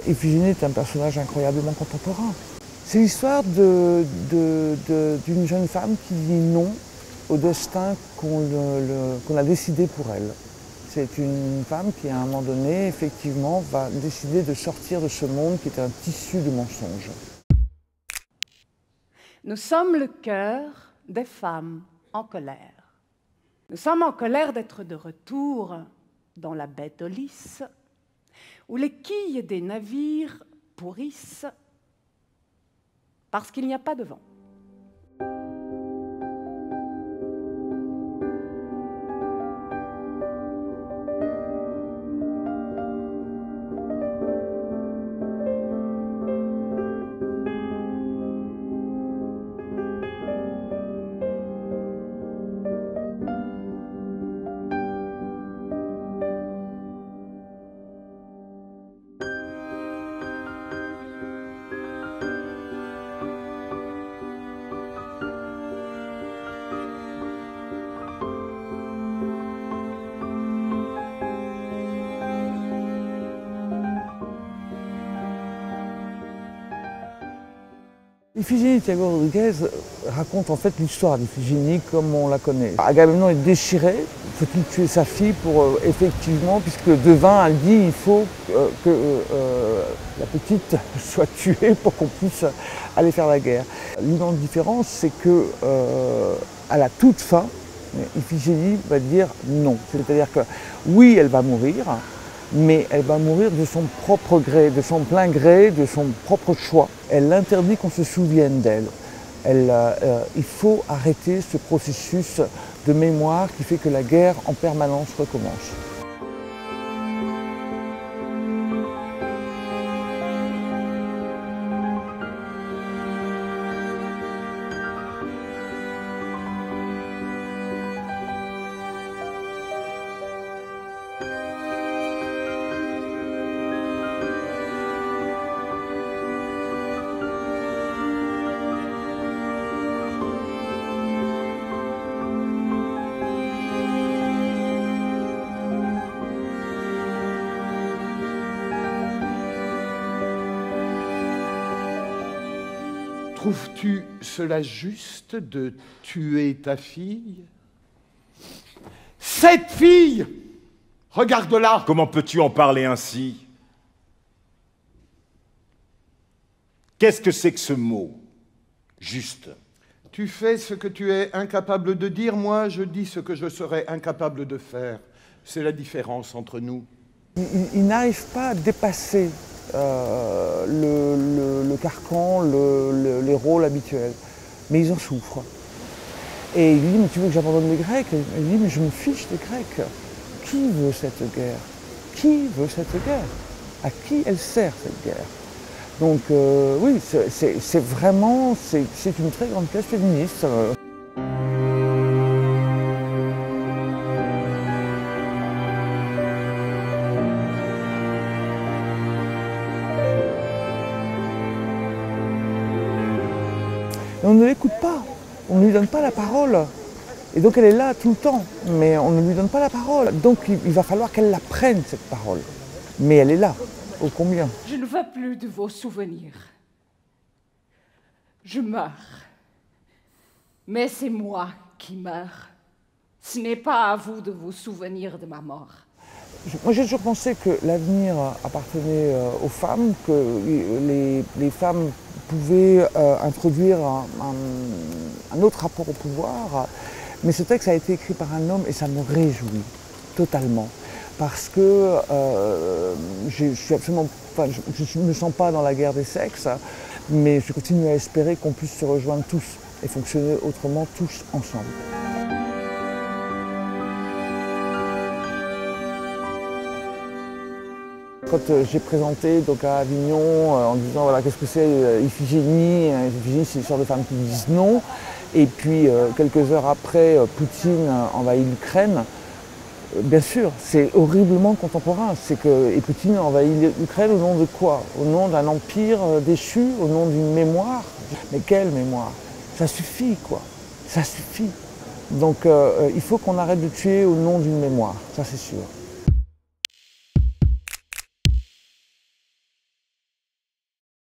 Iphigénie est un personnage incroyablement contemporain. C'est l'histoire d'une jeune femme qui dit non au destin qu'on a décidé pour elle. C'est une femme qui, à un moment donné, effectivement, va décider de sortir de ce monde qui est un tissu de mensonges. Nous sommes le cœur des femmes en colère. Nous sommes en colère d'être de retour dans la baie d'Aulis, où les quilles des navires pourrissent parce qu'il n'y a pas de vent. Iphigénie Thiago Rodriguez raconte en fait l'histoire d'Iphigénie comme on la connaît. Agamemnon est déchiré, faut-il tuer sa fille pour effectivement, puisque devin elle dit il faut que la petite soit tuée pour qu'on puisse aller faire la guerre. L'unique différence c'est que à la toute fin, Iphigénie va dire non. C'est-à-dire que oui elle va mourir, mais elle va mourir de son propre gré, de son plein gré, de son propre choix. Elle interdit qu'on se souvienne d'elle. Il faut arrêter ce processus de mémoire qui fait que la guerre en permanence recommence. Trouves-tu cela juste de tuer ta fille? Cette fille! Regarde-la! Comment peux-tu en parler ainsi? Qu'est-ce que c'est que ce mot? Juste. Tu fais ce que tu es incapable de dire, moi je dis ce que je serais incapable de faire. C'est la différence entre nous. Il n'arrive pas à dépasser le carcan, les rôles habituels. Mais ils en souffrent. Et il dit, mais tu veux que j'abandonne les Grecs? Il dit, mais je me fiche des Grecs. Qui veut cette guerre? Qui veut cette guerre? À qui elle sert cette guerre? Donc oui, c'est vraiment, c'est une très grande pièce féministe. On ne l'écoute pas, on ne lui donne pas la parole. Et donc elle est là tout le temps, mais on ne lui donne pas la parole. Donc il va falloir qu'elle la prenne, cette parole. Mais elle est là, ô combien. Je ne veux plus de vos souvenirs. Je meurs. Mais c'est moi qui meurs. Ce n'est pas à vous de vous souvenir de ma mort. Moi j'ai toujours pensé que l'avenir appartenait aux femmes, que les femmes pouvaient introduire un autre rapport au pouvoir. Mais ce texte a été écrit par un homme et ça me réjouit totalement. Parce que je ne me sens pas dans la guerre des sexes, mais je continue à espérer qu'on puisse se rejoindre tous et fonctionner autrement tous ensemble. Quand j'ai présenté donc, à Avignon en disant voilà, qu'est-ce que c'est Iphigénie, Iphigénie c'est l'histoire de femmes qui disent non, et puis quelques heures après Poutine envahit l'Ukraine, bien sûr c'est horriblement contemporain, c'est que et Poutine envahit l'Ukraine au nom de quoi? Au nom d'un empire déchu, au nom d'une mémoire? Mais quelle mémoire? Ça suffit quoi, ça suffit. Donc il faut qu'on arrête de tuer au nom d'une mémoire, ça c'est sûr.